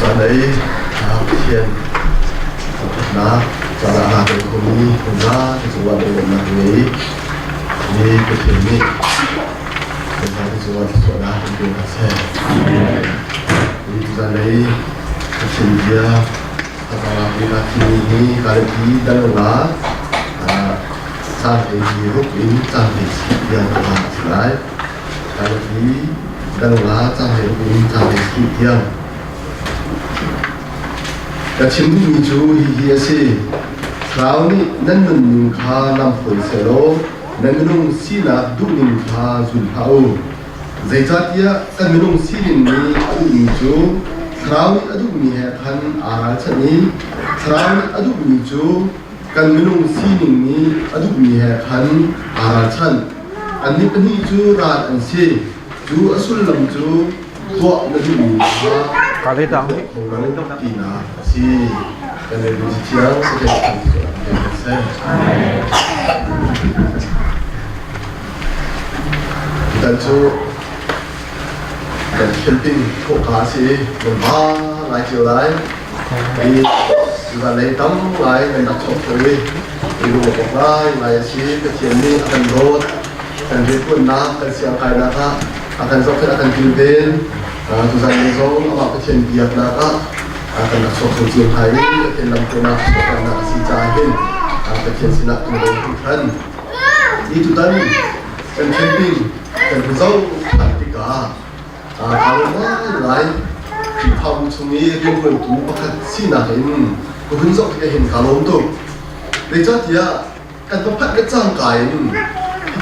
Giờ đấy thiền na cho là hạ được không đi không ra thì chúng ta đều là nghĩ đi cái thiền đi chúng ta thì chúng ta so ra không được là xe đi giờ đấy cái thiền kiaถ้าเราเวลาที่นี้การที่ดังนั้นสร้างให้รูปอินสร้างให้สิ่งเดียวกันสิไรการที่ดังนั้นสร้างให้รูปอินสร้างให้สิ่งเดียวแต่ชิมที่มีจูเฮียสิคราวนี้นั่นมันนิงคานำผลเสโลนั่นมันนุ่งสีนับดุนิงคาจุนเผาใจจัดยะกันมันนุ่งสีนิงนี้อุมีจูคราวนี้อดุมีเหตุขันอาราชนี้คราวนี้อดุมีจูกันมันนุ่งสีนิงนี้อดุมีเหตุขันอาราชันอันนี้เป็นที่จูราดอันซีจูอสุลลำจูตัวนั่นมีก็เลยต้องของเราต้องกินนะสิกันเลยดูเชียวก็จะทำส่วนเป็นเส้นแต่จูกันแคมปิ้งพวกขาสิมันบ้าหลายเจียวหลายมีอะไรตั้งหลายในนักชกเลยมีรูปหลายหลายชีก็เชียนนี่กันโรดกันเรียกคนน้ำกันเสียงใครนะคะakan sokong akan kilben tusan lesong apa kecen biak naka akan nak sokong jian hai kecen lam kena sokong nak si jahin kecen sinak kemudian hutan itu tadi kan camping kan huzau antika kalau lain kita sungai riung tu pakai sinahin huzau kita hen kalau tu lepas dia kan tempat kecang kain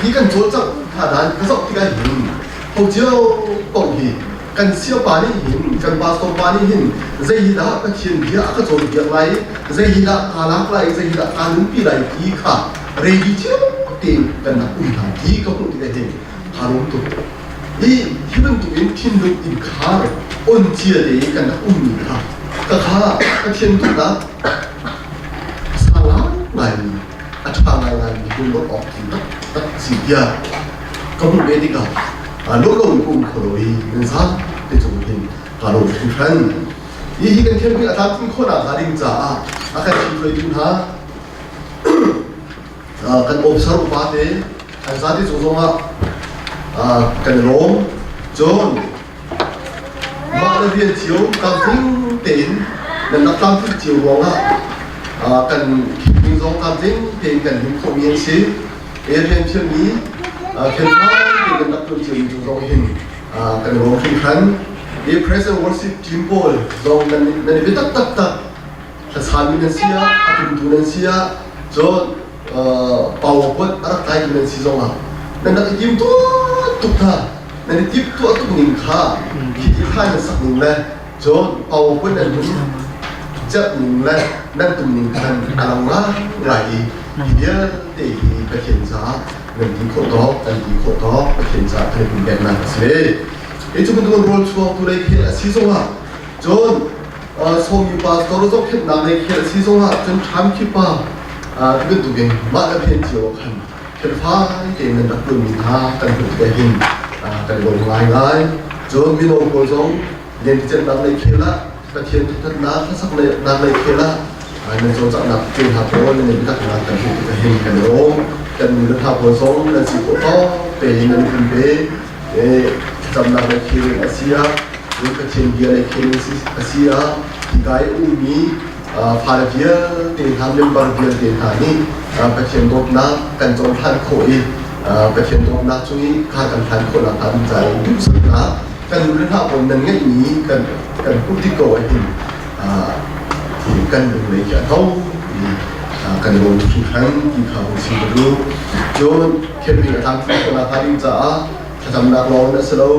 ini kan jojak hadan huzau kita hen hậu chiếu bổng thì cần siêu bán đi hình cần bao số bán đi hình dây đã các chuyện kia các chỗ việc này dây đã cả lắm lại dây đã cả những cái này thì cả ready chiếu tiền cần là ủng hộ thì có cũng cái hình cả luôn tụ đi hiện tụ in thiên được in khá ôn chia để cần là ủng hộ cả các chuyện tụ đã sang lắm này thằng này là cũng có thì tất gì kia có một cái gì cả lúc đầu cũng khổ rồi nên sao để chúng mình cả đồ chúng thân ý cái thiên vị là tham khôn là gia đình giả cái chuyện về chúng ha cái ốp saro phá thế cái gia đình chúng ta cái lốm chôn mà là viên chiếu cam tính tiền nên nó cam tính chiếu long á cần mình dùng cam tính tiền cần những không yên xí để viên chiếu ní thiên pháกันนักดนตรีจุดร้องหินกันร้องเพลงครั้งเดี๋ยว present worship team ball ร้องนั้นเป็นตักถ้าสามีนั่นเสียอาตุนนั่นเสียจนเป่าปวดอะไรนั่นเสียร้องนั่นนักทีมตัวทุกท่านั่นทีมตัวทุกหนึ่งข้าคิดท่านั่นสักหนึ่งเลยจนเป่าปวดนั่นจะหนึ่งเลยนั่นตัวหนึ่งคันอะไรวะไรทีเดียวตีไปเขียนซะนั่นที่โคตรนั่นที่โคตรไปเขียนซะให้เป็นแบบนั้นสิไอ้จุดนั้นโรลชัวร์ตัวเล็กแค่ซีซ่าจนส่งอยู่ป่าตัวรู้จักแค่นำเล็กแค่ซีซ่าจนทำคิดป่าเป็นตัวเองมาเพียงเจียวกันแค่ฟ้าเก่งนั่นนักดนตรีท่ากันเป็นตัวเองกันลงง่ายจนมีน้องคนสองเรียนที่จะนำเล็กแค่ละกระเทียมทุกน้ำถ้าสักเลยนำเล็กแค่ละในโซนจับนับจึงหาเพราะว่าในพิธีการกันที่จะเห็นกันร้องกันมีรถทับผสมและสิ่งที่ต้องเป็นในพื้นที่จำนับในเขตอาเซียหรือกระเทียมเบียร์ในเขตอาเซียที่ไกลอุ้มมีพาเบียร์เตียนทำเรื่องบางเบียร์เตียนทานี่กระเทียมตกน้ำกันจงทันโขยกระเทียมตกน้ำช่วยฆ่ากันทันคนละทันใจยุบสุดนะกันรถทับผมนั่งเงี้ยนี้กันพูดที่โกยที่กันดูเลยจะต้องกันลงทุกครั้งที่เขาสิ่งรู้จนแค่เพียงทำให้คนละพันจะทำนักร้องนักแสดง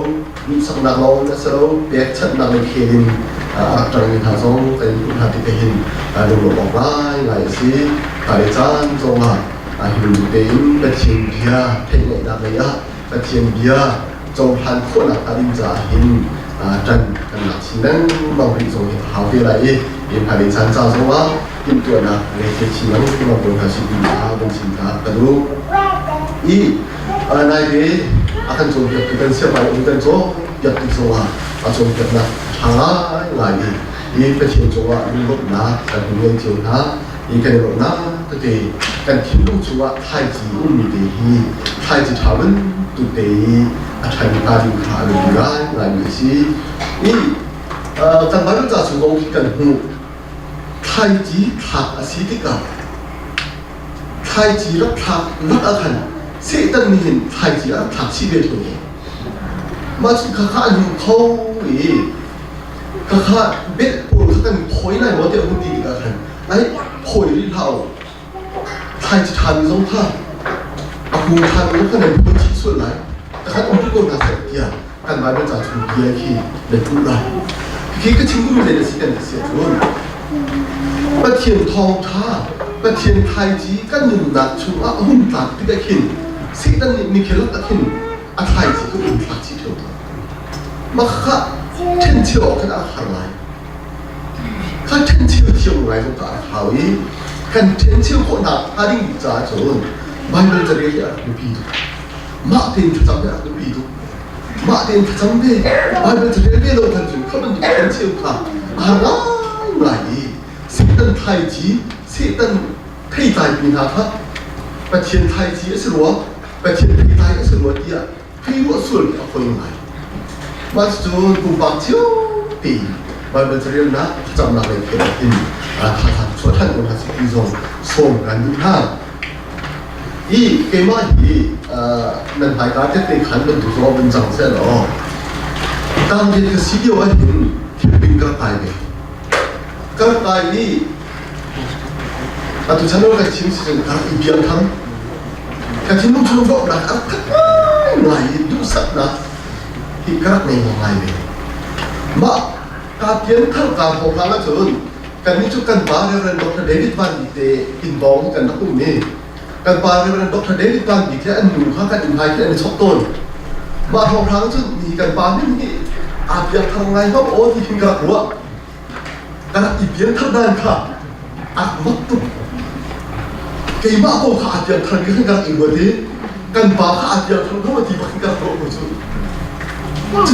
รูปสักนักร้องนักแสดงเปียกชัดนักเล่นเคนอัตราเงินทางส่งเป็นผู้ทำที่เป็นหินดูหลอกไล่ไล่สิขายจานจงหินเต็มเป็นเชียงเบียร์เทคนิคนักเลี้ยเป็นเชียงเบียร์จงพันคนละพันจะหินจันกันหนักสิ่งนั้นบางทีส่งหาที่ไรเองขายจานจางส่งว่า กินตัวนะในเชียงชิงนั้นที่มาบนหาสิ่งที่หาบนสิ่งที่กระดูอีนายดีอาการจงเก็บกันเสียไปอุกันโจอยากติดโซ่อาจงเก็บนะหางายดีอีเป็นเชียงโจว่ามีรถนะแต่ผมยังเชียวนะอีกันรถนะตัวเดียกันทิ้งลูกชัวไทยจีอุ่นมีดีฮีไทยจีทาวันตัวเดียอาชัยตาดูขาดูร้ายงายมีสิอีกันมาดูจากสุนทรกันหูไทยจีถักอาศิติกาไทยจีรักถักรักอาคันเสียตั้งมีเห็นไทยจีรักถักชีวิตตัวมาสุดข้าอยู่เขาอีข้าเบ็ดปวดข้ากันถอยในวัดเดียวกันดีกันไอ้ถอยที่เท่าไทยจีทานสองท่าอากูทานแล้วก็ในพื้นที่ส่วนไหนแต่ข้าต้องทุกคนน่าเสียเกียร์กันมาเป็นจากชุมเกียร์ที่ในทุกไรที่ก็ชิงกูไม่ได้สิกันเสียจนประเทศทองท่าประเทศไทยจีกันอยู่หนักชุมหุ่นตัดที่ได้ขินสิ่งนั้นมีแค่ลักษณะขินไทยจีก็อุ่นตัดที่เท่านั้นมาข้าเช่นเชี่ยวกันอะไรข้าเช่นเชี่ยวเที่ยวไรตรงกลางหาวิกันเช่นเชี่ยวคนหนักอาดิ้งจ่าจนไม่เป็นจะเรียกอะไรดูปีดูมาเต็มจะจำได้ดูปีดูมาเต็มจะจำได้ไม่เป็นจะเรียกเราทันจุเขาเป็นอยู่เช่นเชี่ยวค่ะอะไรสิ่งนั้นไทยจีสิ่งนั้นไทยใจปีนาครับประเทศไทยจีสรัวประเทศไทยสรัวเดียพี่ว่าส่วนเอาคนยังไงมาจนกูบังเชียวตีมาเป็นเรื่องนะจำนำเลยเกิดขึ้นท่านช่วยท่านคนทัศน์ที่ทรงส่งกันอยู่ห้างอีเกมาอีนั่นหมายการที่เป็นขันเป็นตัวเป็นจังเสียหรอตามที่คือสิ่งที่ว่าเห็นที่เป็นกระต่ายเนี่ยกระต่ายนี่ทุกท่านรู้กันชิมสิ่งการอีเบียนทั้งการที่นุ่งชุดบอกนะอะไรดูสักนะที่กระในมองไงเลยมาการเปลี่ยนทั้งการของเราจนการนี้จุกันบาร์เรนดรเดวิดวันดีเตอินบองกันนักอุ้มนี่การบาร์เรนดรเดวิดวันดีเตอันหนูข้ากันอินไฮที่อันชอบต้นมาของเราจนมีการบาร์นี่อาจจะทำไงก็โอ้ที่พิงกระหัวการอีเปลี่ยนทั้งด้านค่ะอาจมัดตุกเกี่ยมาโอ้ข้าอาจจะทำกันกันอีกวันนี้การบาร์ข้าอาจจะทำกันวันที่พิงกระหัวหมดจุด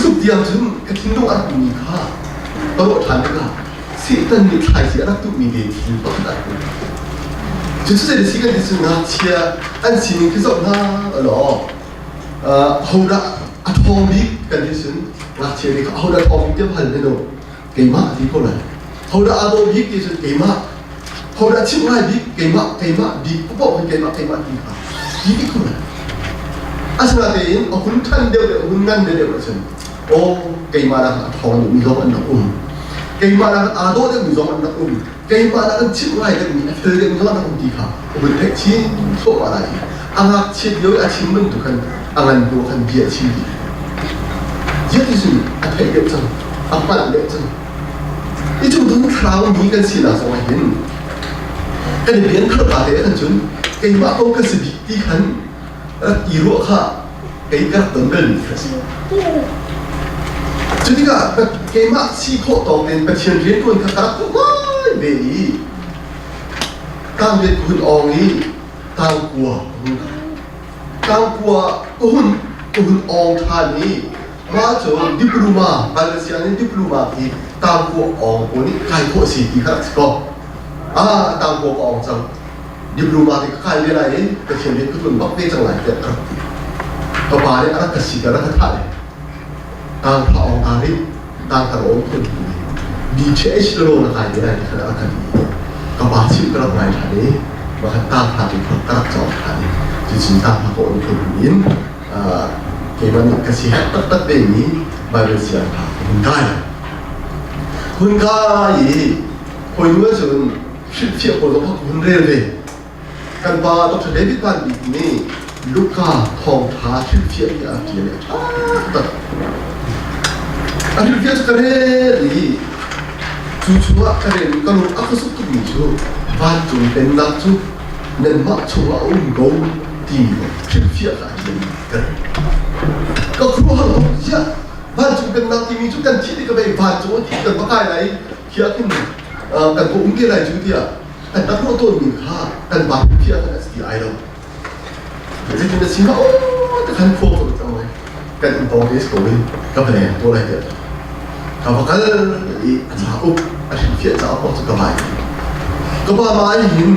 จุดเดียวจนกระทิ้งตรงอันมีค่าตลอดทางก็สิ่งนั้นมีใครเสียรักตุมีเดียที่ต้องได้จุดสุดท้ายสิ่งที่สุดน่าเชื่ออันสิ่งที่สุดน่าหรอเขาได้อัตโนมัติกันที่สุดน่าเชื่อที่เขาได้อัตโนมัติพันธุ์เนี่ยเก่งมากที่คนนั้นเขาได้อัตโนมัติที่สุดเก่งมากเขาได้ชิมไรบิ๊กเก่งมากบิ๊กปุ๊บมันเก่งมากที่เขาที่คนนั้นอาศัยเองเอาคุณท่านเดียวเดียวคุณนั่นเดียวฉันโอ้เกี่ยมาแล้วทองมีสองอันนักเกี่ยมาแล้วอาโดเดียวมีสองอันนักเกี่ยมาแล้วชิบไรเดียวมีเธอเดียวมีสองอันนักที่เขาเป็นเทคชินโซ่อะไรอันนั้นชิดเยอะอันชิมมันทุกคนอันนั้นดูกันเบียดชิมเยอะที่สุดอันเทคเดียวจังอันปั้นเดียวจังอีจุดนั้นคราวนี้กันสินะสมัยเห็นกันเปลี่ยนขั้นตอนเดียวกันจนเกี่ยมาต้องกันสิบิที่ขันอีรัวข้าเกี่ยกับต้นเงินจุดที่ก็เกี่ยมาสี่ข้อต่อเป็นประเทศเรียนคนข้าก็ไม่เบี้ยการเรียนคนอ่อนนี้ต่างกว่าคนอ่อนท่านนี้มาจนดิปโลมาบาลเซียนดิปโลมาที่ต่างกว่าอ่อนคนนี้ใครข้อสี่ที่ข้าศึกก็ต่างกว่าอ่อนจังดิปโลมาที่ใครเรียนอะไรประเทศเรียนคนบักเบี้ยจังไรเด็กครับก็บาร์เนี่ยอะไรก็สิ่งอะไรก็ท่าเลยต่างพระองค์อาริต่างพระองค์คนดีเชสโลนะใครเรียนอะไรขนาดนั้นก็บาร์ชิบกระไรท่านี้มาต่างพระที่พระกระจอกท่านี้จริงๆต่างพระองค์คนนี้เกี่ยวกับกษัตริย์ตัดเบนี้บาร์เซียนพระคนได้คนเมื่อจนเชี่ยวคนก็พักคนเรียนเลยกันบาร์ดรเดวิดวันดีนี่ลูกค้าทองท้าชื่อเชี่ยวอย่างเดียวเลยตัดอันนี้เกี่ยวกับเรื่องนี้จู่ๆอะไรก็รู้อักษรตุมิจูบ้านจุนเป็นนักจูเน้นมาชัวอุ้งโกตีชื่อเชี่ยวอะไรกันก็ครูฮัลโหลเชี่ยบ้านจุนเป็นนักตีมีจุกันที่นี่ก็ไปบ้านจุนที่กันบ้าอะไรเขียนขึ้นกันกูอุ้งเกี่ยอะไรจุดเดีย กันนักโทษตัวมีค่ากันบางเพียกัน SDI เราจะกินจะชิมว่าโอ้จะทันพวกตัวจังเลยกันอินโตเอสโกวินก็เป็นตัวอะไรเดียวเขาบอกกันอีอาจารย์อุ๊บอาชีพเพียจะเอาพวกจะกระบายก็ว่ามาหิน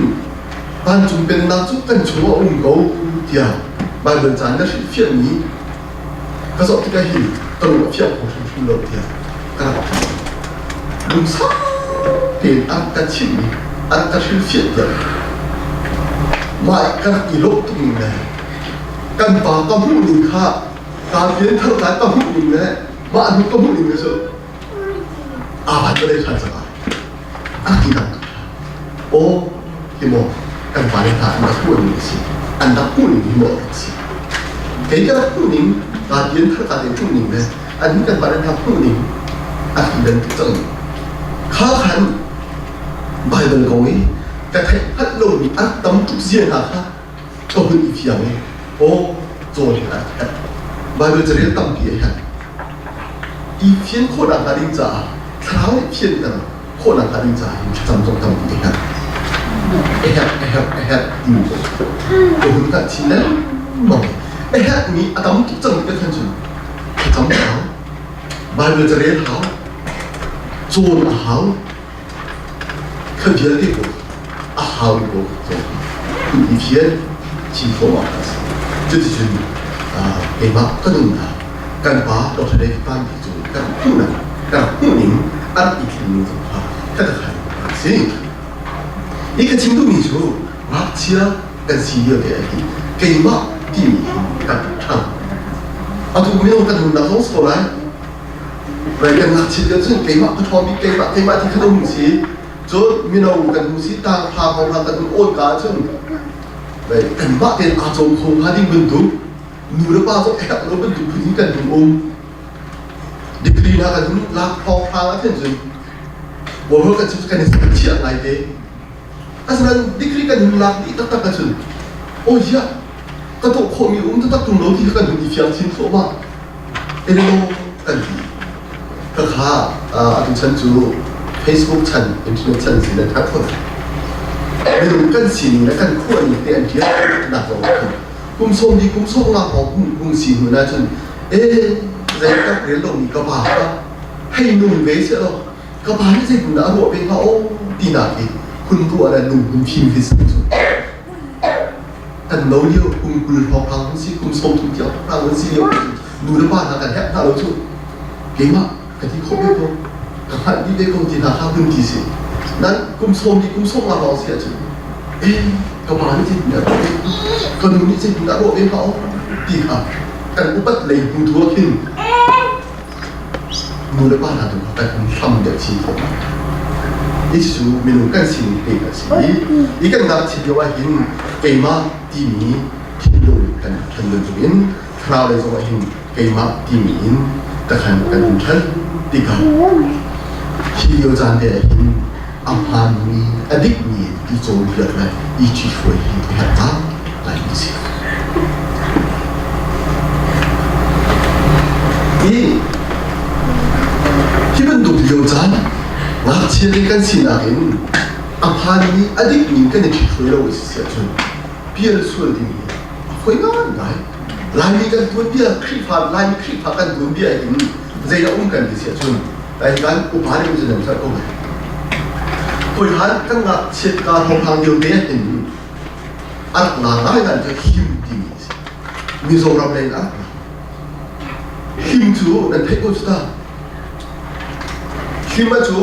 บ้านจุนเป็นนักจุกันชัวอุ้งกูเดียวบ้านเดินจานก็ชีพเพียนี้ก็สอบที่ได้หินตรงกับเพียของชุมชนเราเดียวก็รับลุงซ้ำเป็นอันกันชิมอันกันชีพเพียเดียวไม่กันอีโลกตรงนี้เลยกันป่าก็มุ่งหนึ่งค่ะการเรียนเท่าไหร่ก็มุ่งหนึ่งเลยบ้านมันก็มุ่งหนึ่งเลยสิอาบัติก็ได้ทันสบายอันที่นั่นโอ้ที่มองกันป่าในฐานนักพูดหนึ่งสิอันนักพูดหนึ่งที่มองสิเห็นกันนักพูดหนึ่งการเรียนเท่าไหร่พูดหนึ่งเลยอันนี้กันป่าในฐานพูดหนึ่งอันที่นั่นจังข้าขันใบเดินกงนี้แต่แท้พัดลมอันตั้มทุกเสียงหาค่ะก็เป็นอีกอย่างนี้โอ้โจรนะใบเดินจะเรียกตั้มเปียฮะอีเพียนโคนังการิจ่าเท้าเพียนกันโคนังการิจ่าจำตรงตั้มเปียฮะดีมั้ยโดนกันทีนั้นมองมีอาตั้มทุกจังเป็นทันจุนจำเท้าใบเดินจะเรียกเท้าโจรเท้า看别的地方，好一个一天几多嘛？这就是给嘛个人啊，干巴到时来办的就干不能，干不能，按一天的话，这个很行。一个轻度民族，我吃跟西药的给嘛地米干唱，都没有跟那东西过来，来跟那吃的是给嘛不方便，给嘛ที่ขนมสีจนมีเรากันดูสิตาพาของเรากันโอนกาเช่นไปกันบ้าเป็นอาจงคงหาดิ้งบรรทุกนูระบ้าต้องแอบรถบรรทุกพื้นกันถึงองค์ดิกรีนากันถึงลากพอพาแล้วเช่นจนว่าเรากันจะกันในสิ่งที่อะไรเด้อาจารย์ดิกรีกันถึงลากที่ตักกันจนโอ้ยอะก็ต้องคนมีอุ้มตักตรงโน้นที่กันถึงอีเฟียงชิ้นโซมาเอเลโนกันดีก็ข้าอาจารย์ฉันจูFacebook ชั้นอินเทอร์เน็ตชั้นสินะทั้งคนไม่รู้กันสินและกันขั้วนี่เป็นอันที่หนักกว่ากันกุมส่งดีกุมส่งมาของกุมสินหัวหน้าจนใจก็เรียนลงนี่ก็บาปให้หนุ่มเบสเนาะก็บาปที่ใจคุณน่ะรู้เป็นเขาตีหนักอีกคุณตัวอะไรหนุ่มคุณพิมพ์ที่สุดแต่เราเดียวคุณพอพังสิคุณส่งทุกอย่างพังสิเดียวดูแล้วบ้านกันแทบถ้าเราชุดเก่งมากกันที่เขาไม่พอหันดีได้คงจีน่าข้าวพึ่งที่สินั้นกุมส่งดีกุมส่งมาลองเสียจริงก็มาที่เนี่ยก็ดูนี่สิคุณน่ะรู้เป็นเขาดีค่ะกันอุบัติเหตุคุณทัวขึ้นมูลบ้านเราดูแต่คุณทำเด็กชีวิตอีสูมีนุ่งกันสิ่งเด็กสิอีกันนับที่เดียวว่าเห็นเกมาที่มีที่ดูกันทันเดินจุบินคราวเลยจะว่าเห็นเกมาที่มีแต่ขันกันทันดีค่ะที่有站的阿潘米阿迪米的做出来，一起说一个啥来一起。ที่มันดูเดียวจันว่าเชื่อกันสินะเห็นอาพานีอดีตนี้กันที่ช่วยเราเสียจนเพียรส่วนที่นี้ช่วยงานได้ลายนี้กันตัวเพียรคลิปผ่านลายคลิปผ่านกันตัวเพียรเห็นใจเราอุ้มกันที่เสียจนแต่การอุปาณีมันจะนำสักโอ้ยพอหันกันละเช็ดการของทางเดียวเดียเห็นอันหลังได้กันจะหิมที่มีโซรับเลยนะหิมจูนั่นเทกุสตาหิมมาจู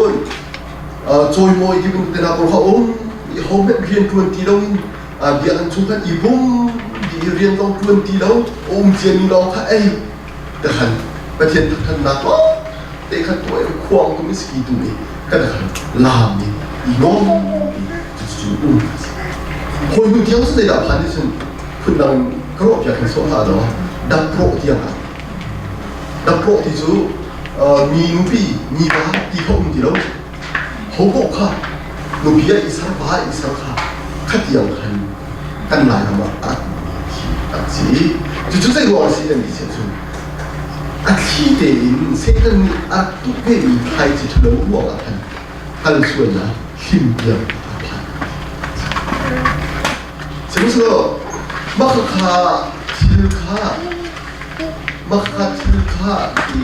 จอยมอยที่เป็นแต่ละคนเขาเขาเรียน20แล้วเดี๋ยวอันชุกันอีบุ้มที่เรียนต้อง20แล้วเจียนนี่เราค่ะแต่หันประเทศท่านนักแต่ขันตัวควงก็ไม่สกีตัวนี้ก็แต่ขันลามนี่อีน้องจู่ๆคนอยู่ที่เขาได้ดับพันที่ฉันคุณดังกรอบอยากเห็นโซฮาเนาะดับโปรที่ยังไงดับโปรที่จู่มีนุบีมีบ้าที่เขาอุ้มที่เราเขาบอกค่ะนุบีอิสระบ้าอิสระค่ะขัดยังขันกันหลายคำว่าอัดอัดสีจู่ๆใจร้อนสิอย่างนี้เสียจู่อาชีพเดินเส้นนั้นอาทุกเพศมีใครจะทะเลาะกันกันส่วนนะหิมเดียว 그래서 마카카 칠카 이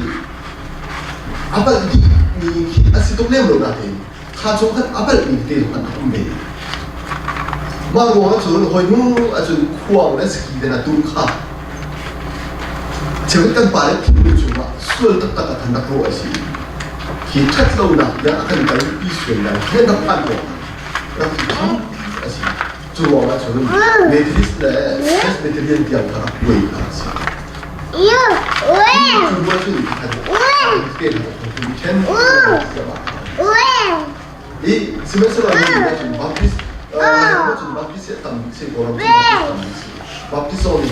아빠 이 아시도 내므로 나대 가족한 아빠 이때 한 건데 마고가 저는 거의 아주 쿠아오나 스키데나 둥카 제가 말에 팀을 주마 수월 딱딱한 단다고 하시 기 탓으로나 야 아까 날 이슈나 해답한 거 그렇게 참 하시 주어가 저는 매트리스에 매트리언 디아파라 보이가 하시 왜? 주어는 이 스메스가 아니라 좀 바피스 좀 바피스에 담기세 거라고 바피스어는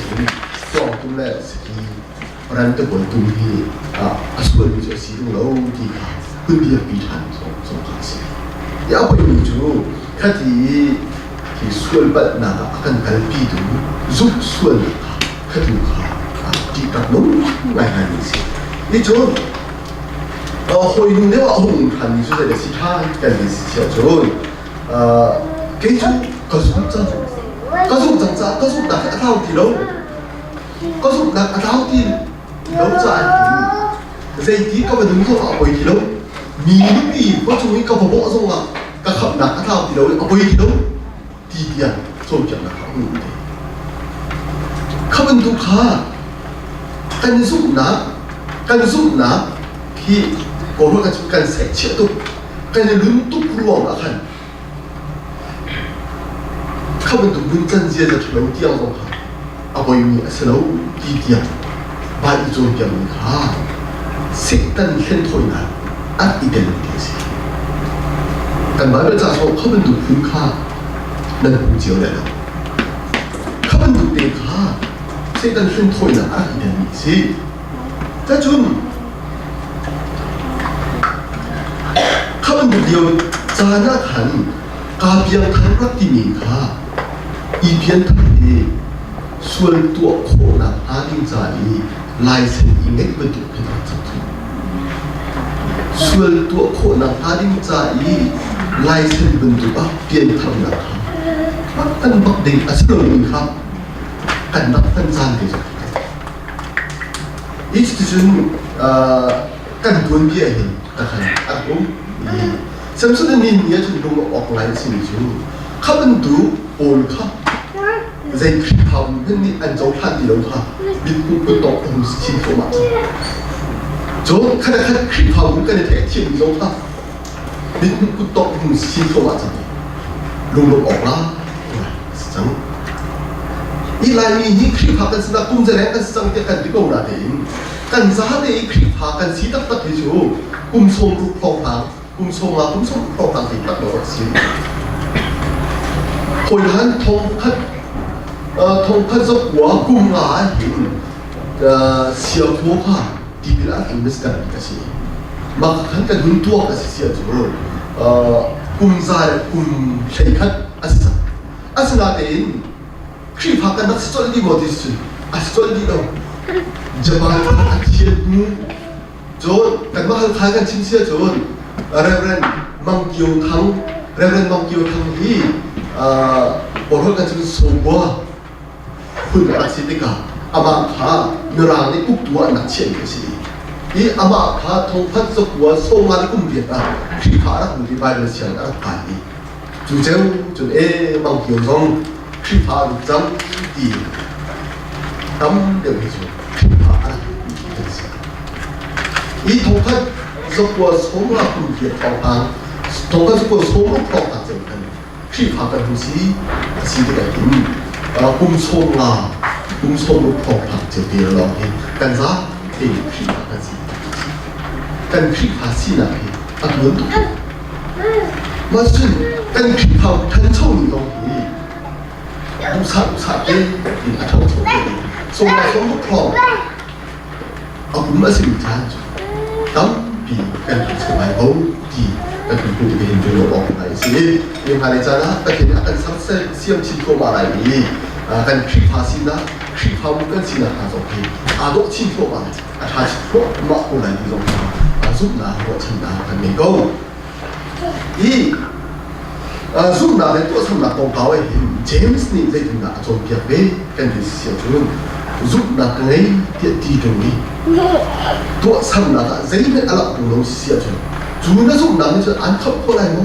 좀 동네 스키 란도 볼동이 아스벌 비저 시동 로우디 근비야 비탄 좀 같이 야 보이죠 카디 기 수월받 나가 아kan 갈비도 giúp 수월 카두가 디딱 너무 많이 있어 이전 호이는데와 홍한 주제에 시타까지 시죠 계속 가속 나가다오 뒤로 가속 나가다오 뒤로 자 이제 뒤가 능성 보이 뒤로 미미 보통이 가 보고 어서가 가 나가다오 뒤로 보이 뒤로 디디야 소리잖아 하는데 가면 두가 간숙나 기 고로가 잠깐 색치도 간에 눈도 부러워 나간 가면 두 문전지에서 저런 뛰어서 아버님이 슬로우 디디야 말이 좀 병가 색단 현토이나 안 이되는 게지 간 말을 짜서 가면 두 분가 난 공지어내라 가면 두 때가 색단 현토이나 안 이되는 게지 자 좀 가면 드디어 자나간 가비앙 탄락디니까 이 비엔탄디 수월 또 코나 아딩자이 라이센 이넥부터 배웠죠. 수월 또 코나 아딩자이 라이센 분두가 비엔탄나가 막단 막댕 아스러니까 간 막단 잔대죠. 이 수준 간 돈비에 딱한 아고 samsudin niya chundong offline sinju khabandu olkha zai kham ni anjau phan di lokha biku putok um sin ko ma jo khada khad kham ka ne the chin lokha biku putok um sin ko ma lung okla sang ilai ni kham kan sna kum jare kan sang te kan di ko na de kan za de kham kan si tak tak ju kum som ru phong phang kum som phong phang ti tak lo si hồi hắn thông khất dốc quá cùng ngã hình siêu thua ha đi bị lại hình mít cái gì mà hắn cần hướng thua cái siêu thua cùng ra cùng xây khất asal natin khi phát cái nó sẽ đi một tí sẽ đi đâu zaman at siêu nu rồi cái mà hắn khai cái chính siêu rồi Reverend Mang Kiêu Thang hi orang kan cakap semua pun asyik teka ama kha merang ni uktua nak chen ke sini i ama kha thongphat sokwa songal kum dia ta khi kha ra kum di bible sian ra pa ni chu cheu chu Mang Kiêu Thang khi pha du jam di tam de hi chu khi pha ra i thongphat sokwa songal kum dia ta thongphat sokwa songal prok ta chen khi phá cái hồ sĩ cái tính cung sông phong phạt triều tiên là cái căn giá thì khi phá cái gì căn khi phá gì là cái ăn lớn tụ mà xin căn khi phá thân châu mình đâu thì cũng sát cái thì là châu sông một phong cũng là sự chán tắm vì căn sự bài bầu thì cái cũng được hiện tượng của ông này thì nhưng mà này ra cái hiện akan sampai siam cinta malah ini akan kripasi kripamu kan sih nak kasih aduk cinta malah ada cinta mak pun lagi dong azub buat cinta kan mego i zoom na le to sam na kong kaw James ni zai tu na chom pia ve kan di sia chun zoom na kai ti tu ni to sam na ka zai me ala tu lo sia chun chu na zoom na ni chu an khap ko lai mo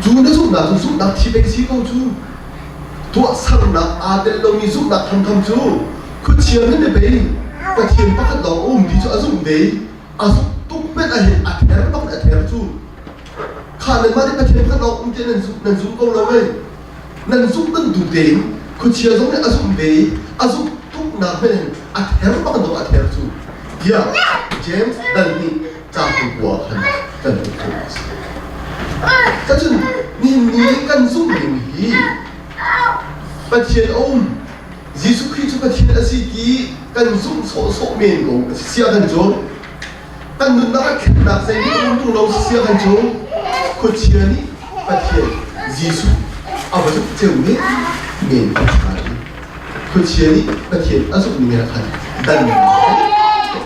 chu na zoom na zoom na ti be si ko chu to sam na a de lo ni zoom na tham tham chu ku chia ne be pa thien pa ka do di chu a zoom be a tu me a he a ther pa a ther chu khả năng mà đi bắt chuyện các nó cũng chỉ nên dùng công là vậy nên dùng tân đủ tiền cứ chia giống như dùng về dùng tốt nào vậy theo bắt đầu theo chú yeah James dan ni trả của hắn dan được cái chuyện ni cần dùng gì bắt chuyện ông Jesus Christ bắt chuyện là gì cần dùng số miền của xia thần chúa cần đừng nói cái nào sẽ đi trong lâu xia thần chúa Kuciani patien Yesus apa tu cewek min Kuciani patien asuk ni nak dan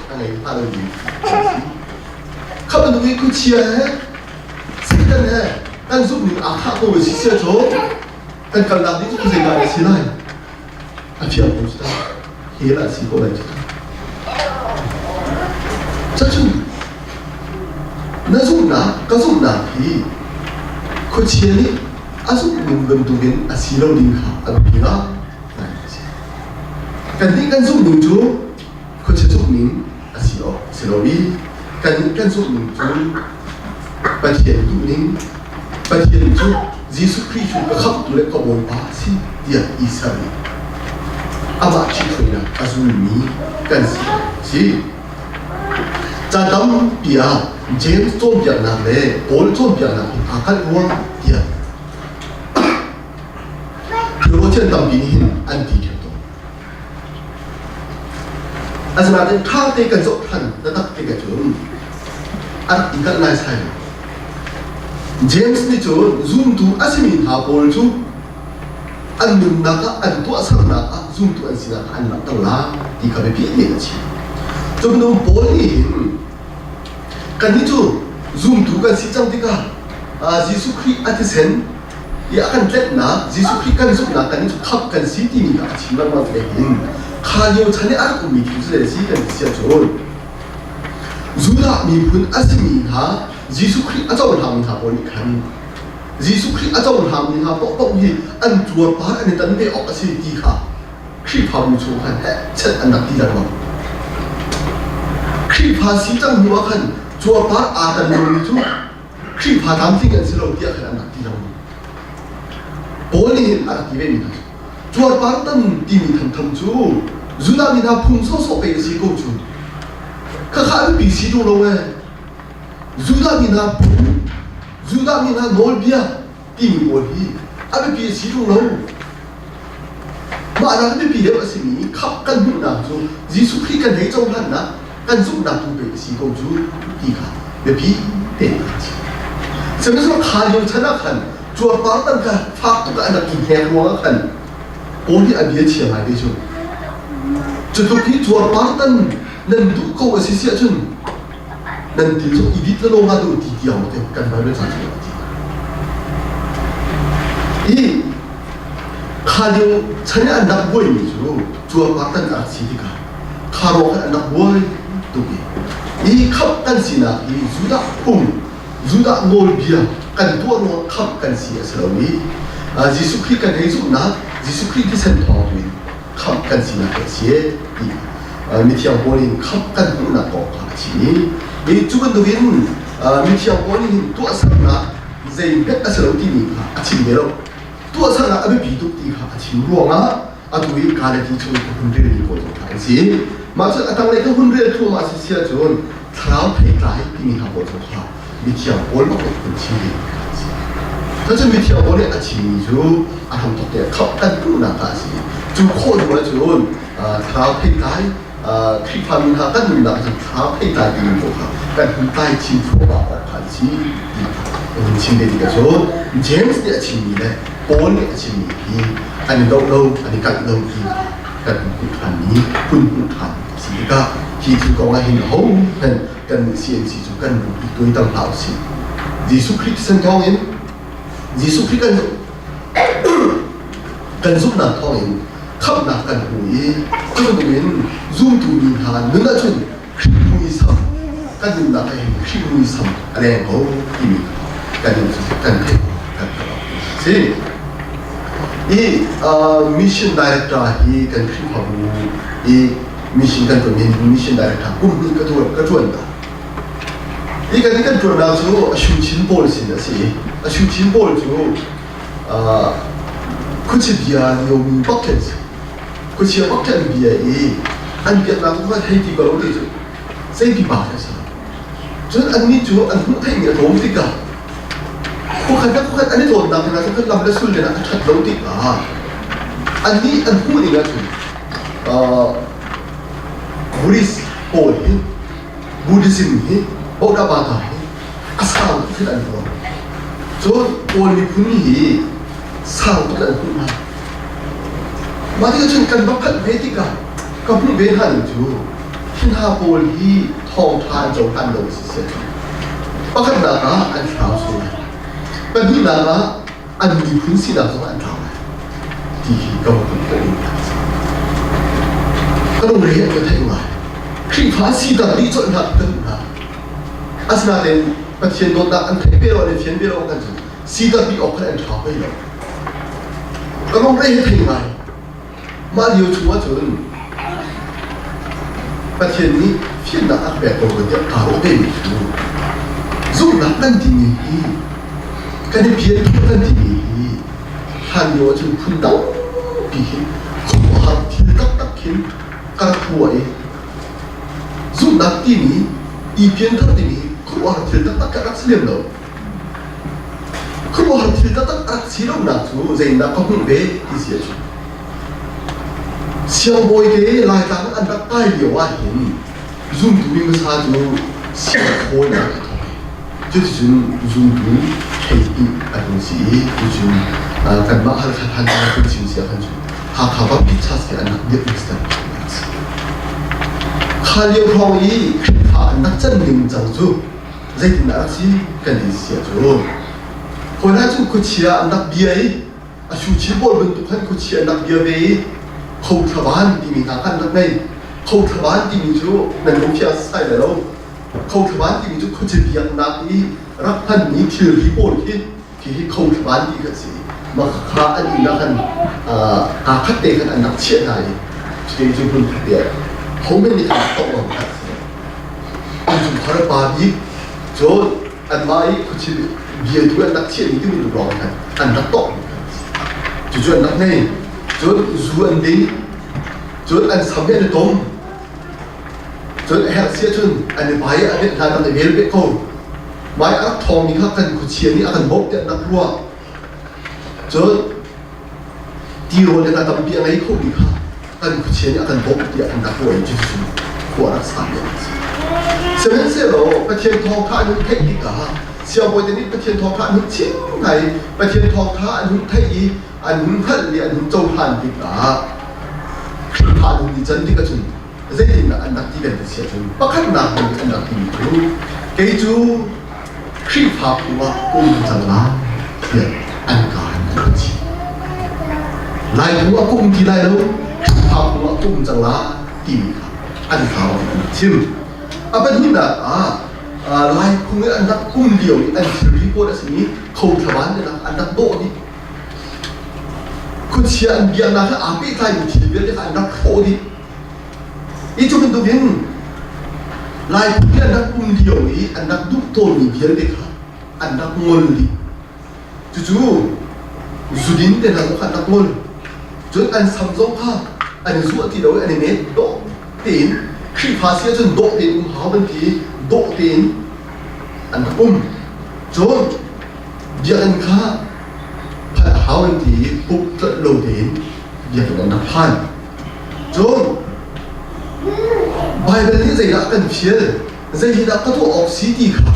angai pada ni kapan tu kucia sekarang kan asuk ni akak tu mesti siapa tu kan kalau ni tu saya nak silai apa yang tu sudah hilang si kau lagi jadi nasuk na hi ko chiani asuk nungam tugin asilo dingha abinga kan ni kan suk nung chu ko chesuk ning asilo silowi kan suk nung chu patien tu ning patien chu Jesus Christ ka khap tu le ko bon pa si dia isari aba chi khoina azul mi kan si Jadam pia James 좀 비안나네 볼 좀 비안나네 아까 우와 비안 그리고 전 비hin 안디겠도 아스마든 타대가 속한 나닥대가 좀 이가 날 사요 제임스니 좀 줌도 아시민 다 볼주 안 눈나가 안 도와서나가 줌도 안 지나가 안 나타나 이가 왜 비행이지 좀 너무 볼이 kan itu zoom tu kan si cang tika Yesus Christ atisen ya akan let na Yesus Christ kan zoom na kan itu khap kan si ti ni ka chimang ma ke hin khalio chane ar ku mi tu se si kan sia chon zuda mi phun asmi ha Yesus Christ achaw ham tha ko ni kan Yesus Christ achaw ham ni ha pok pok hi an chuar pa an tan be ok asi ti kha khi pha mu chu kan chet an nak ti la ma khi pha si cang ni wa kan chua par dan ni chu khi pha tham thing an silo dia khan nak ti long boli ar ti ve ni chua par tan ti ni tham chu zuna mi na phung so pe si ko chu kha kha bi si du lo we zuna mi na nol bia ti mi boli abi bi si du lo ma na bi de si ni khap kan bu na chu Jesu Christ kan hei chong han na kan giúp đạt tu về sĩ công chúa đi cả về bí để gì xem nó khá nhiều chân ác hẳn chùa bảo tăng cả pháp tu cả là kinh hẹp hóa hẳn ôn đi ăn bia chia mai bây giờ cho tôi khi chùa bảo tăng nên tu câu ở xí chân nên thì lúc ý định nó đâu thì điều thì cần phải biết sao chứ ý khá nhiều chân ăn đặc vui như chùa bảo tăng cả xí đi cả khá nhiều ăn đặc vui 이 컵 간시나 이 주다 품 주다 몰비야 간 도로 컵 간시에서위 지수 크리스가 내주나 지수 크리스티 센터위 컵 간시나 간시에 이 미티앙 보린 컵 간구나 거 같이 이 주변 도인 미티앙 보린 또 asana zein pet asalo tini ka achimero tu asana abe bidu ti ka achimro nga atui kale ti chu hundre ni ko to si 마치 아땅내 그 혼례 투 마치 시아존 사람 페이라이 비미 하고 좋다 미티아 올먹고 군치리 사실 미티아 올에 아침이죠 아함덕대 컵간 뿌나가시 좀 코드가 좋은 사람 페이라이 크리파민 하간 나서 사람 페이라이 비미 거가 간 huntai 진포가 같이 진대리가 좋은 제임스의 아침이네 볼의 아침이 아니 너무 아니 깍너무กันคุณทันนี้คุณทันสิก็ที่ถึงกองเห็นเขาเป็นกันเสียงสิจุกันอีกตัวต่างหากสิยิสุคริสต์สันทองเอง Yesus Christ kan giúp nàng thôi khắp nàng kan hui cho nên mình zoom tu mình hàng nên là chuyện hui sam kan dùng nàng hay hui sam anh em có ý kan dùng kan thấy kan thế 이 미션 다이렉터 이 kan 하고 이 미션 kan 좀 미션 다이렉터 꿈이 그거다 이 kan 들어나서 슈진볼 신다시 슈진볼 주 그치 비야 요미 버켓 그치 버켓 비야 이 안비야나고 하이디 거로도 세비 바해서 전 안니 주 안후 타이미가 도움이니까 코카가 안에 돈다 그래서 그 남자 술래나 kat 로디가 안니 안후니가 좀 부리스 폴이 부디즘이 보다바다 아사우 그런 거 저 원리 분이 사우도 않구나 마디가 전 간박한 베디가 그분 왜 하는 주 흰하볼이 통탄 정한 거 있었어요 bakit 나가 안 사우소 근데 나가 안 미분 시나서 안 나와 디가 뭐가 그럼 우리 해야 되는 거야 그 시다 리전 났던가 아스나된ประเทศ โดนดักอันเทเปโรในเทียนเปโรกันจุซีดาบีออกคะแนนถามไปแล้วก็ต้องเร่งให้ไงมาเดียวชัวร์จนประเทศนี้เพี้ยนนักแบบโปรเจกต์การโอเปนอยู่สุ่มนักนั่นที่นี่กันที่เพี้ยนทุกนั่นที่นี่ฮันโยจนพุ่งดังปีขวาที่ตักขินกระถวยสุ่มนักที่นี่อีเพี้ยนทั้งที่นี่ขวาที่ตักกระเสียมเราขวาที่ตักกระเสียมนักจูเจนนักก็หุ่นเบที่เสียจูเสียงโวยเดลายตาอันดับใต้เดียวว่าเห็นซุ่มดูมีมาซาจูเสียงโวยนักถอยจุดจุดซุ่มดูเฮอีอันนี้สิจุดกันมาฮัลคันกันเป็นสิ่งเสียกันจูหากเขาว่าพิชาเสียอันนักเดียวอิสตันข้าเลี้ยวคลองอีข้าอันนักจันหนึ่งจังจูใจถึงนักสิกันดีเสียจูคนนั้นจูคุเชียอันนักเบียร์อาชูชิบอลบนตุกันคุเชียอันนักเบียร์เบย์เขาทวารที่มีทางกันนักในเขาทวารที่มีจูนั่นลูกเชียใส่แล้วเขาทวารที่มีจูคุเชียเบียร์นักอีรักพันนี้ที่ริบอลที่เขาทวารที่กันสิมาข้าอันนี้นักกันอาคัดเตะกันอันนักเชียร์ไหนที่จูพุ่งเดียร์เขาไม่มีทางตกลงกันอันจูคาร์บาบีจนอันมาอีคุเชียเบียร์ด้วยนักเชียร์นี่ที่มีตัวรองกันอันนักตกจุดนักในจุดส่วนดีจุดอันสำเร็จตรงจุดแหกเสียจุดอันนี้ไปอันนี้ทางอันนี้เบลเบโก้ไม้อักทองนี่ครับกันขุดเชียนี่อันบกเด็ดนักรัวจุดที่โรนในการทำเบียร์ไงคู่ดีครับกันขุดเชียนี่อันบกเด็ดนักรัวจุดจุดหัวรักษาเนี่ยเสียงเสียโลประเทศทองท่านุเทคนิคอะเสียบอยนี้ประเทศทองท่านุชิ้นไหนประเทศทองท่านุไทยอันหุ่นขันเรียนหุ่นโจหันดีกว่าผ่านหุ่นดีจันดีกว่าจุนเรื่องนั้นอันดับที่เป็นเสียจุนปักขันหนักอันดับที่มีรู้เกจูครีพาปัวกุ้งจังละเพื่ออันการอันจีลายปัวกุ้งที่ลายแล้วครีพาปัวกุ้งจังละที่มีครับอันเขาชิมอาเป็นที่น่ะลายกุ้งอันดับกุ้งเดียวอันที่รีโพสต์นี้เขาทวารเนี่ยนะอันดับโตนี่คุณเชียร์เบียร์นะถ้าอาบีไทยอยู่ที่เบียร์จะอันดับโคดีอีจุดเป็นตัวเองลายเบียร์นักกุ้งเดียวนี้อันดับดุโตนี่เบียร์เด็กค่ะอันดับงอลดีจู่ๆสุดินเต็นอันดับงอลจนอันซัมซองค่ะอันนี้ส่วนที่เราอันนี้เนี่ยโดตีนคือภาษาจนโดตีนหาบันทีโดตีนอันดับจนเบียร์อันค่ะหาวันที่ปุ๊บจะลงดินอย่างนั้นนับพันจนใบเบลนี้ใจรักกันเพียรใจรักก็ตัวออกสีดีค่ะ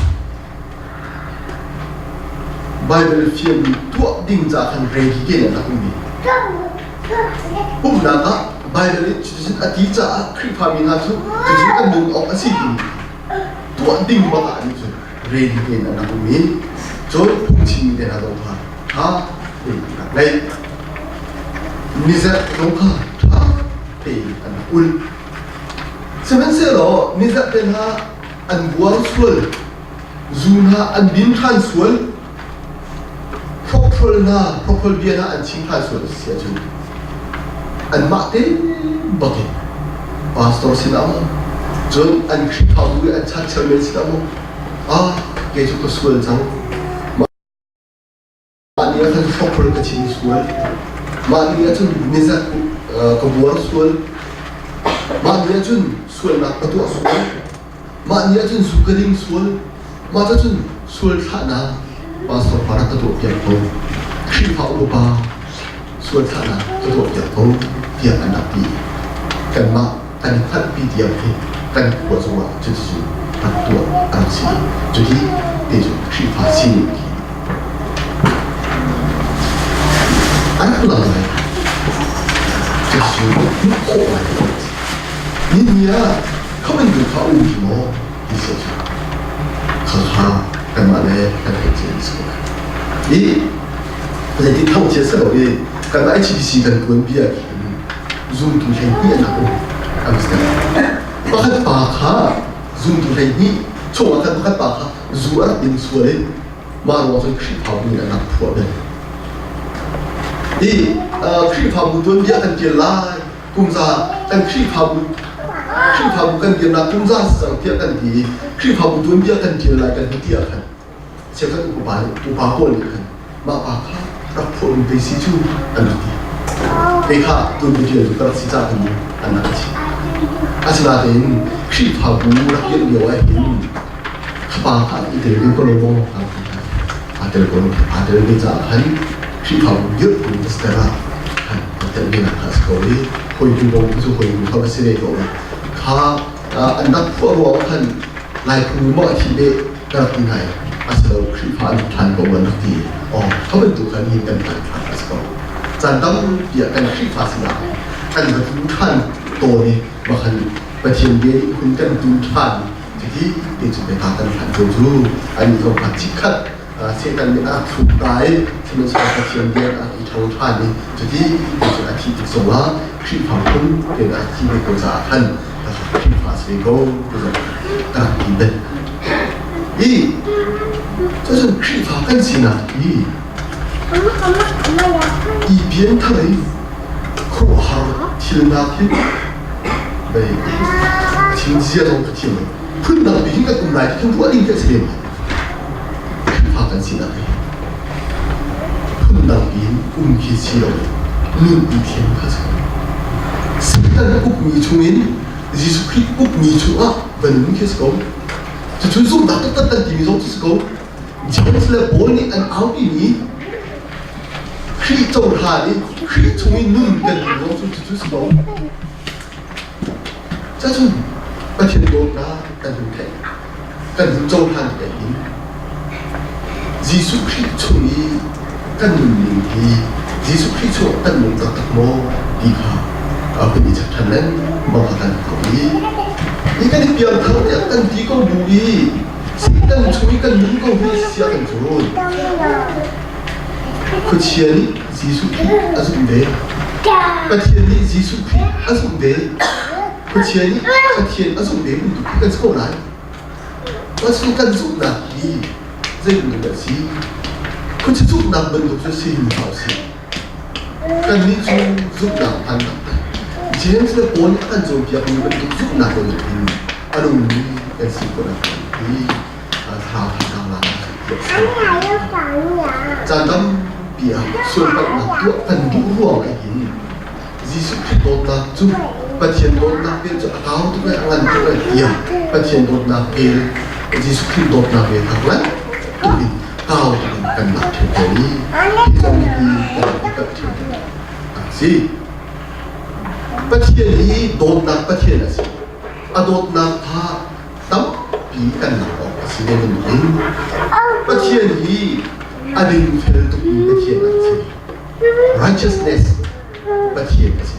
ใบเบลเพียรตัวดิ่งจากกันเรียนที่เก่งนะคุณพี่ปุ๊บนะคะใบเบลจุดจุดอธิจ่าคริพามินาทุจุดจุดกันดึงออกสีดีตัวดิ่งมากันจุดเรียนที่เก่งนะคุณพี่จนพุ่งชิงเดนะตัวพัน ha nei nizat dongka ha pe an ul semen selo nizat ten ha an buang sul zun ha an bin than sul propol bia na an ching than sul sia chu an ma te baki pastor sinamo John an khipau an chat chalmen sinamo ke chu ko sul chang Mania kan propol ka chin sul Mania chun nizat ka buang sul Mania chun sul na patu sul Mania chun sukaring sul Mata chun sul thana pastor para ka to pian ko khipau ba sul thana ka to pian ko pian anapi kan ma kan khat pi dia ke kan ko zuwa chu chu patu an si chu di de chu khipa sin Anak lang ay Jesu ko ay niya kamen du ka ubi mo isa siya kaha kamane kanete isko pada di tau chia selo kan ai chi si kan kun bia zoom tu hai ni na ko understand bakat pa kha zoom tu hai ni chowa kan bakat pa kha zuar din suare maro so khi phau ni na pho de khi phau bu don bia kan kia lai kum za kan khi phau kan kia na kum za sang pia kan di khi phau bu don bia kan kia lai kan dia kan sia kan upa ko ni kan ma pa khaรับผลไปสิจูอันนี้ไปข้าตัวเดียวก็รับสิจ้ากันอันนั้นสิอาศัยเห็นคลิปภาพบูรักเยอะเดียวเห็นข้าพาอีเดียวก็ลงมองครับอาเดียวก็อาเดียวก็จะหันคลิปภาพเยอะกว่าสเตอร์หันแต่ไม่นักข่าวสกอรีคอยดูมองดูคอยดูเขาไม่เสียตัวข้าอันนั้นพวกเราท่านหลายคนมองที่เด็กก็ที่ไหนอาศัยคลิปภาพทันกว่าวันที่เขาเป็นตัวกันยิงกันผ่านผ่านสกอร์จานต้องเกี่ยวกันคลิปภาษากันมาดูท่านตัวนี้มาคันประเทศเดียคุณกันดูท่านที่เป็นจุดในทางการผ่านตัวจูอันนี้ก็ผ่านชิคัดเสียกันเนี่ยถูกตายที่มันสร้างประเทศเดียอีทางท่านนี่จุดที่เป็นจุดอาทิตย์ส่งว่าคลิปภาพคุณเป็นอาทิตย์ในตัวจ่าท่านนะครับคลิปภาษาก็เป็นการกินเป็น这种kripa更新啊！一边他们苦哈听那天，没听这种不听，碰到别人个东来听不灵个是的，kripa更新啊！碰到别人起起了，另一天他是，圣诞屋米出面，耶稣基督米出啊，文明开始讲，就传送那等地米上就是讲。Janganlah boleh an Audi ni Kri tau hari Kri cumi nun kan Langsung cucu sebab Jatuh Baca doa dan bukan Kan jauh hari ini Yesus Kri cumi Kan nun ni Yesus Kri cumi kan nun tak mau Dika Apa ni catanan Mengatakan kau ni Ini kan biar kau kan dika bui Sekarang cumi kan mungkin boleh siapkan turun. Kecian ni Yesus asal deh. Kecian ni Yesus asal deh. Kecian ni asal deh untuk kan sekolah. Asal kan sunnah ni, saya bentuk sih. Kecil sunnah bentuk sih macam sih. Kan ni sunnah anak. Jangan sudah pun kan jom biar bentuk sunnah bentuk ini. Aduh ni kan sekolah ni. ทางทางนั้นจานดำเปียส่วนปัจจุบันตัวกันดูร่วงไอ้หินยิสุขิโดนนักจุปัจเจียนโดนนักเป็นจะก้าวตัวงานตัวเดียปัจเจียนโดนนักเป็นยิสุขิโดนนักเป็นทางนั้นตัวนี้ก้าวตัวกันนักถึงตรงนี้ที่จะมีการกับถึงสิปัจเจียนนี้โดนนักปัจเจียนสิโดนนักพาตั้มปีกันนักสิ่งนี้มันเป็นประเทศนี้อันนี้เป็นตัวประเทศนั้นสิ righteousness ประเทศนั้นสิ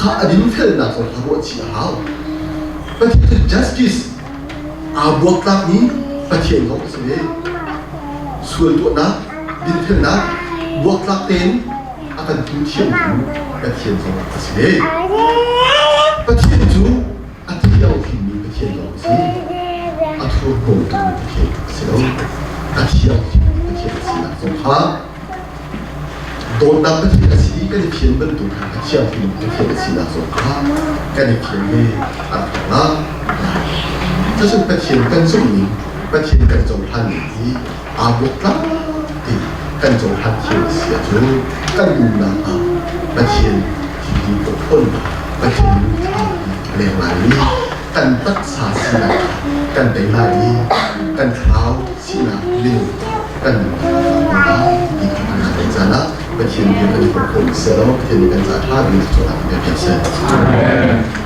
ข้าอันนี้เป็นนักสงฆ์ว่าชี้หาประเทศ justice บวกหลักนี้ประเทศของสิส่วนตัวนั้น บินเทนะบวกลักเต็นอาการทุเทียนจูกระเทียนสองกระเสียกระเทียนจูอาทิตย์เอาพิมพ์กระเทียนสองสิอาทุกคนตัวกระเทียนเสียวกระเทียนกระเทียนสีสองข้าโดนนับกระเทียนสีก็ได้เพียนบรรทุกกระเทียนพิมพ์กระเทียนสีสองข้าก็ได้เพียนเลยอาถรรพ์这是个天跟众民，个天跟众汉里阿不拉的跟众汉天写出跟那啊，个天体力不困难，个天啊连来哩，跟得啥事来，跟得来哩，跟操是那溜，跟那一个那个在那，个天跟不困，写了个天跟在他的做那个表现。